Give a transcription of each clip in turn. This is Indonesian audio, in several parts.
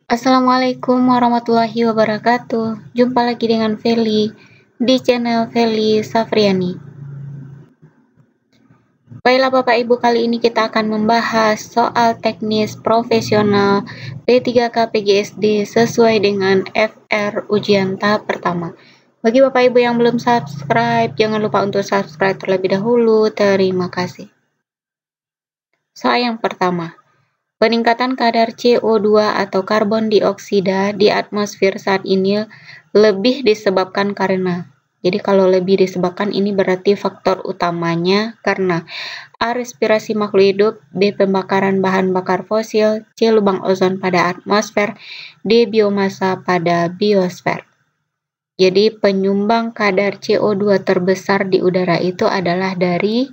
Assalamualaikum warahmatullahi wabarakatuh. Jumpa lagi dengan Feli di channel Feli Safriani. Baiklah Bapak Ibu, kali ini kita akan membahas soal teknis profesional P3K PGSD sesuai dengan FR ujian tahap pertama. Bagi Bapak Ibu yang belum subscribe, jangan lupa untuk subscribe terlebih dahulu. Terima kasih. Soal yang pertama. Peningkatan kadar CO2 atau karbon dioksida di atmosfer saat ini lebih disebabkan karena. Jadi kalau lebih disebabkan ini berarti faktor utamanya karena A. Respirasi makhluk hidup, B. Pembakaran bahan bakar fosil, C. Lubang ozon pada atmosfer, D. Biomasa pada biosfer. Jadi penyumbang kadar CO2 terbesar di udara itu adalah dari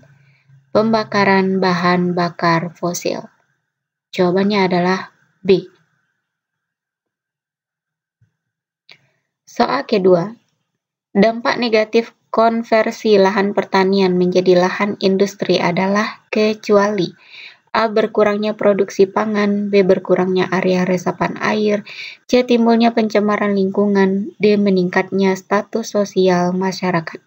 pembakaran bahan bakar fosil. Jawabannya adalah B. Soal kedua, dampak negatif konversi lahan pertanian menjadi lahan industri adalah kecuali A. Berkurangnya produksi pangan, B. Berkurangnya area resapan air, C. Timbulnya pencemaran lingkungan, D. Meningkatnya status sosial masyarakat.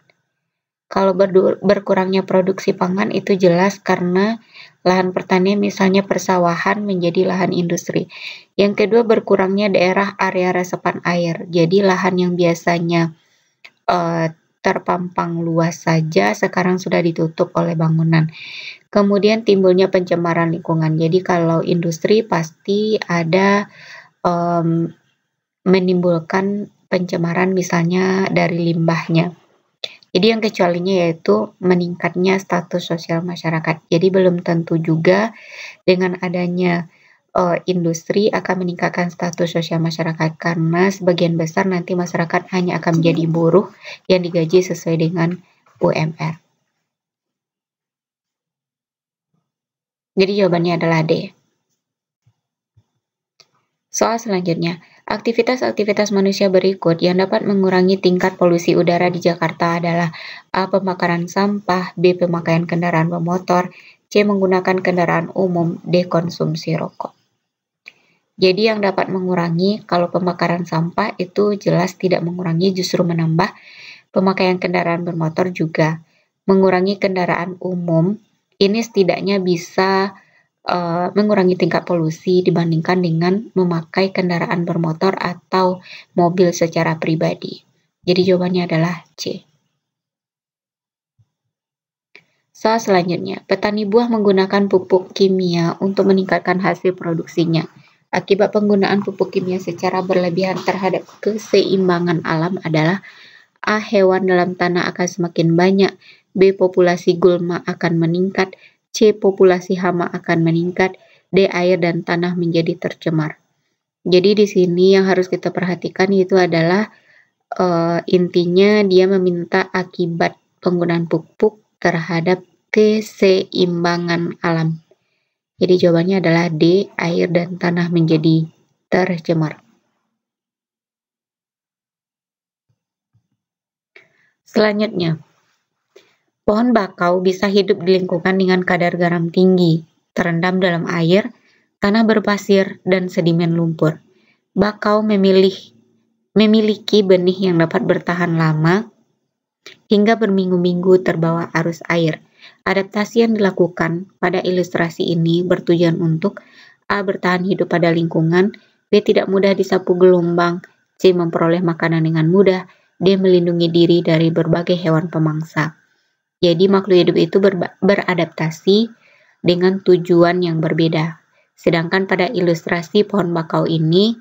Kalau berkurangnya produksi pangan itu jelas karena lahan pertanian misalnya persawahan menjadi lahan industri. Yang kedua, berkurangnya daerah area resapan air. Jadi lahan yang biasanya terpampang luas saja sekarang sudah ditutup oleh bangunan. Kemudian timbulnya pencemaran lingkungan. Jadi kalau industri pasti ada menimbulkan pencemaran misalnya dari limbahnya. Jadi yang kecualinya yaitu meningkatnya status sosial masyarakat. Jadi belum tentu juga dengan adanya industri akan meningkatkan status sosial masyarakat karena sebagian besar nanti masyarakat hanya akan menjadi buruh yang digaji sesuai dengan UMR. Jadi jawabannya adalah D. Soal selanjutnya, aktivitas-aktivitas manusia berikut yang dapat mengurangi tingkat polusi udara di Jakarta adalah A. Pembakaran sampah, B. Pemakaian kendaraan bermotor, C. Menggunakan kendaraan umum, D. Konsumsi rokok. Jadi yang dapat mengurangi, kalau pembakaran sampah itu jelas tidak mengurangi, justru menambah. Pemakaian kendaraan bermotor juga. Mengurangi kendaraan umum, ini setidaknya bisa mengurangi tingkat polusi dibandingkan dengan memakai kendaraan bermotor atau mobil secara pribadi. Jadi jawabannya adalah C. Soal selanjutnya, petani buah menggunakan pupuk kimia untuk meningkatkan hasil produksinya. Akibat penggunaan pupuk kimia secara berlebihan terhadap keseimbangan alam adalah A. Hewan dalam tanah akan semakin banyak, B. Populasi gulma akan meningkat, C. Populasi hama akan meningkat, D. Air dan tanah menjadi tercemar. Jadi di sini yang harus kita perhatikan itu adalah intinya dia meminta akibat penggunaan pupuk terhadap keseimbangan alam. Jadi jawabannya adalah D. Air dan tanah menjadi tercemar. Selanjutnya, pohon bakau bisa hidup di lingkungan dengan kadar garam tinggi, terendam dalam air, tanah berpasir, dan sedimen lumpur. Bakau memiliki benih yang dapat bertahan lama hingga berminggu-minggu terbawa arus air. Adaptasi yang dilakukan pada ilustrasi ini bertujuan untuk A. Bertahan hidup pada lingkungan, B. Tidak mudah disapu gelombang, C. Memperoleh makanan dengan mudah, D. Melindungi diri dari berbagai hewan pemangsa. Jadi makhluk hidup itu beradaptasi dengan tujuan yang berbeda. Sedangkan pada ilustrasi pohon bakau ini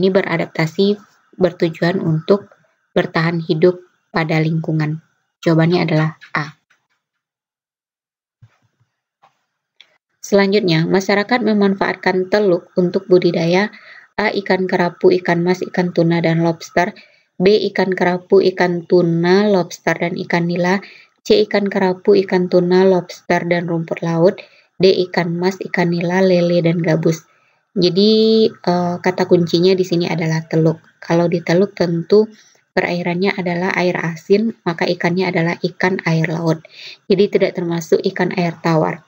beradaptasi bertujuan untuk bertahan hidup pada lingkungan. Jawabannya adalah A. Selanjutnya, masyarakat memanfaatkan teluk untuk budidaya A. Ikan kerapu, ikan mas, ikan tuna, dan lobster, B. Ikan kerapu, ikan tuna, lobster, dan ikan nila, C. Ikan kerapu, ikan tuna, lobster, dan rumput laut, D. Ikan mas, ikan nila, lele, dan gabus. Jadi kata kuncinya di sini adalah teluk. Kalau di teluk tentu perairannya adalah air asin, maka ikannya adalah ikan air laut. Jadi tidak termasuk ikan air tawar.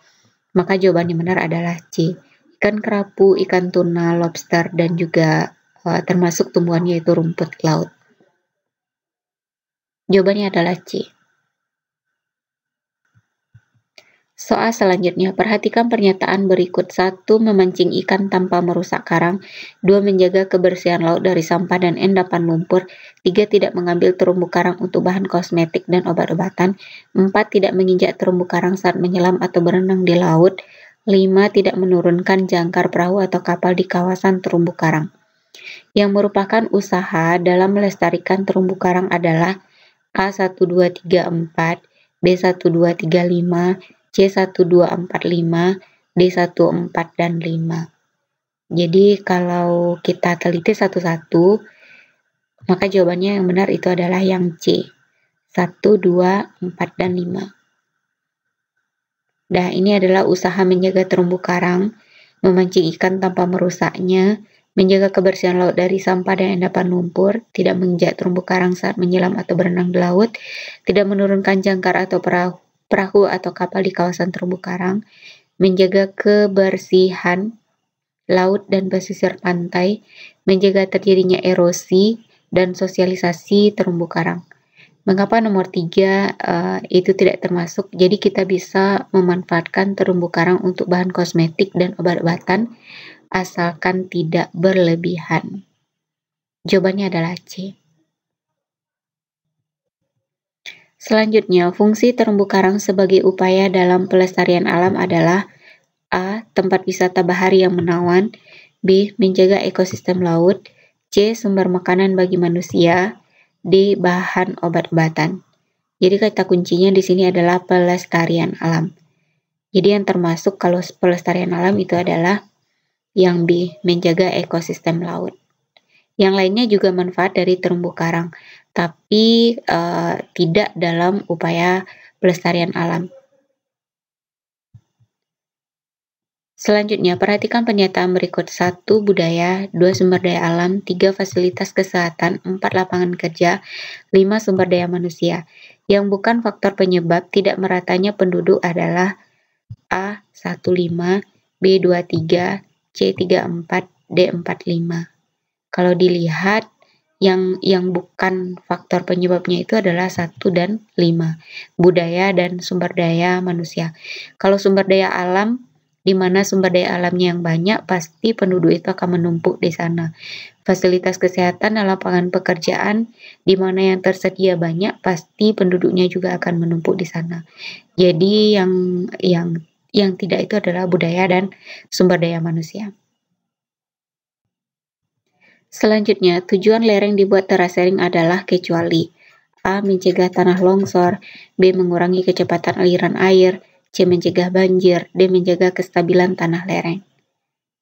Maka jawaban yang benar adalah C. ikan kerapu, ikan tuna, lobster, dan juga termasuk tumbuhan yaitu rumput laut. Jawabannya adalah C. Soal selanjutnya, perhatikan pernyataan berikut. 1. Memancing ikan tanpa merusak karang. 2. Menjaga kebersihan laut dari sampah dan endapan lumpur. 3. Tidak mengambil terumbu karang untuk bahan kosmetik dan obat-obatan. 4. Tidak menginjak terumbu karang saat menyelam atau berenang di laut. 5. Tidak menurunkan jangkar perahu atau kapal di kawasan terumbu karang. Yang merupakan usaha dalam melestarikan terumbu karang adalah A1234, B1235, C1245, D14 dan 5. Jadi kalau kita teliti satu-satu, maka jawabannya yang benar itu adalah yang C. 1, 2, 4, dan 5. Nah, ini adalah usaha menjaga terumbu karang, memancing ikan tanpa merusaknya, menjaga kebersihan laut dari sampah dan endapan lumpur, tidak menginjak terumbu karang saat menyelam atau berenang di laut, tidak menurunkan jangkar atau perahu atau kapal di kawasan terumbu karang, menjaga kebersihan laut dan pesisir pantai, menjaga terjadinya erosi, dan sosialisasi terumbu karang. Mengapa nomor 3 itu tidak termasuk? Jadi kita bisa memanfaatkan terumbu karang untuk bahan kosmetik dan obat-obatan asalkan tidak berlebihan. Jawabannya adalah C. Selanjutnya, fungsi terumbu karang sebagai upaya dalam pelestarian alam adalah A. Tempat wisata bahari yang menawan. B. Menjaga ekosistem laut. C. Sumber makanan bagi manusia. D. Bahan obat-obatan. Jadi kata kuncinya di sini adalah pelestarian alam. Jadi yang termasuk kalau pelestarian alam itu adalah yang B. Menjaga ekosistem laut. Yang lainnya juga manfaat dari terumbu karang, tapi tidak dalam upaya pelestarian alam. Selanjutnya, perhatikan pernyataan berikut. 1. Budaya. 2. Sumber daya alam. 3. Fasilitas kesehatan. 4. Lapangan kerja. 5. Sumber daya manusia. Yang bukan faktor penyebab tidak meratanya penduduk adalah A. 15, B. 23, C. 34, D. 45. Kalau dilihat, yang bukan faktor penyebabnya itu adalah 1 dan 5. Budaya dan sumber daya manusia. Kalau sumber daya alam, di mana sumber daya alamnya yang banyak, pasti penduduk itu akan menumpuk di sana. Fasilitas kesehatan dan lapangan pekerjaan, di mana yang tersedia banyak, pasti penduduknya juga akan menumpuk di sana. Jadi yang tidak itu adalah budaya dan sumber daya manusia. Selanjutnya, tujuan lereng dibuat terasering adalah kecuali A. Mencegah tanah longsor, B. Mengurangi kecepatan aliran air, C. Mencegah banjir, D. Menjaga kestabilan tanah lereng.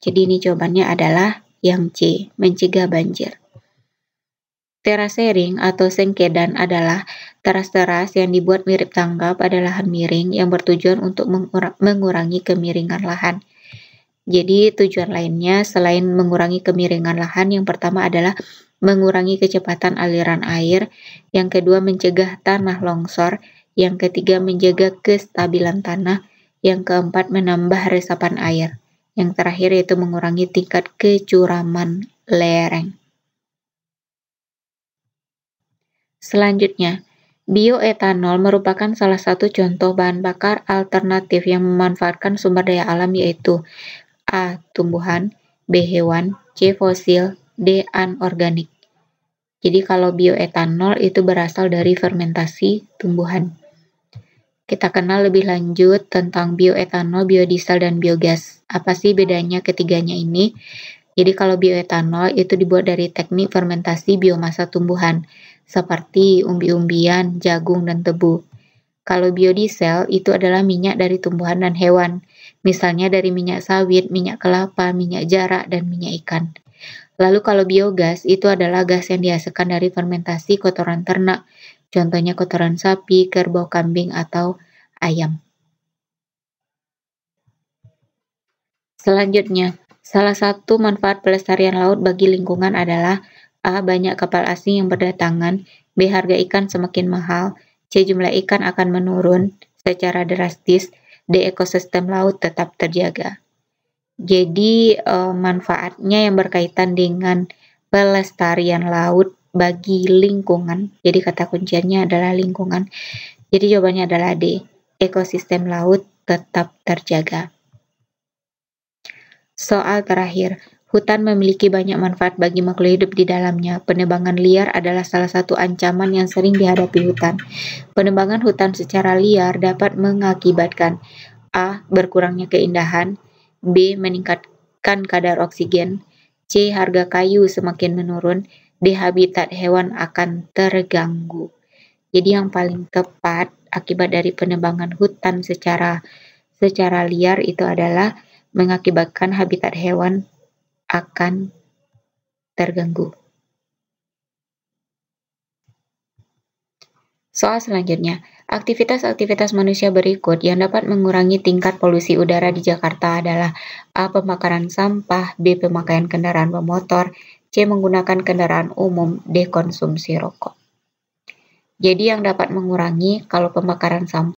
Jadi ini jawabannya adalah yang C. Mencegah banjir. Terasering atau sengkedan adalah teras-teras yang dibuat mirip tangga pada lahan miring yang bertujuan untuk mengurangi kemiringan lahan. Jadi tujuan lainnya selain mengurangi kemiringan lahan, yang pertama adalah mengurangi kecepatan aliran air, yang kedua mencegah tanah longsor, yang ketiga menjaga kestabilan tanah, yang keempat menambah resapan air, yang terakhir yaitu mengurangi tingkat kecuraman lereng. Selanjutnya, bioetanol merupakan salah satu contoh bahan bakar alternatif yang memanfaatkan sumber daya alam, yaitu A. Tumbuhan, B. Hewan, C. Fosil, D. Anorganik. Jadi kalau bioetanol itu berasal dari fermentasi tumbuhan. Kita kenal lebih lanjut tentang bioetanol, biodiesel, dan biogas. Apa sih bedanya ketiganya ini? Jadi kalau bioetanol itu dibuat dari teknik fermentasi biomasa tumbuhan, seperti umbi-umbian, jagung, dan tebu. Kalau biodiesel itu adalah minyak dari tumbuhan dan hewan, misalnya dari minyak sawit, minyak kelapa, minyak jarak, dan minyak ikan. Lalu kalau biogas itu adalah gas yang dihasilkan dari fermentasi kotoran ternak, contohnya kotoran sapi, kerbau, kambing, atau ayam. Selanjutnya, salah satu manfaat pelestarian laut bagi lingkungan adalah A. Banyak kapal asing yang berdatangan, B. Harga ikan semakin mahal, C. Jumlah ikan akan menurun secara drastis, D. Ekosistem laut tetap terjaga. Jadi manfaatnya yang berkaitan dengan pelestarian laut bagi lingkungan. Jadi kata kuncinya adalah lingkungan. Jadi jawabannya adalah D. Ekosistem laut tetap terjaga. Soal terakhir, hutan memiliki banyak manfaat bagi makhluk hidup di dalamnya. Penebangan liar adalah salah satu ancaman yang sering dihadapi hutan. Penebangan hutan secara liar dapat mengakibatkan A. Berkurangnya keindahan, B. Meningkatkan kadar oksigen, C. Harga kayu semakin menurun, D. Habitat hewan akan terganggu. Jadi yang paling tepat akibat dari penebangan hutan secara liar itu adalah mengakibatkan habitat hewan akan terganggu. Soal selanjutnya, aktivitas-aktivitas manusia berikut yang dapat mengurangi tingkat polusi udara di Jakarta adalah A. Pembakaran sampah, B. Pemakaian kendaraan bermotor, C. Menggunakan kendaraan umum, D. Konsumsi rokok. Jadi yang dapat mengurangi kalau pembakaran sampah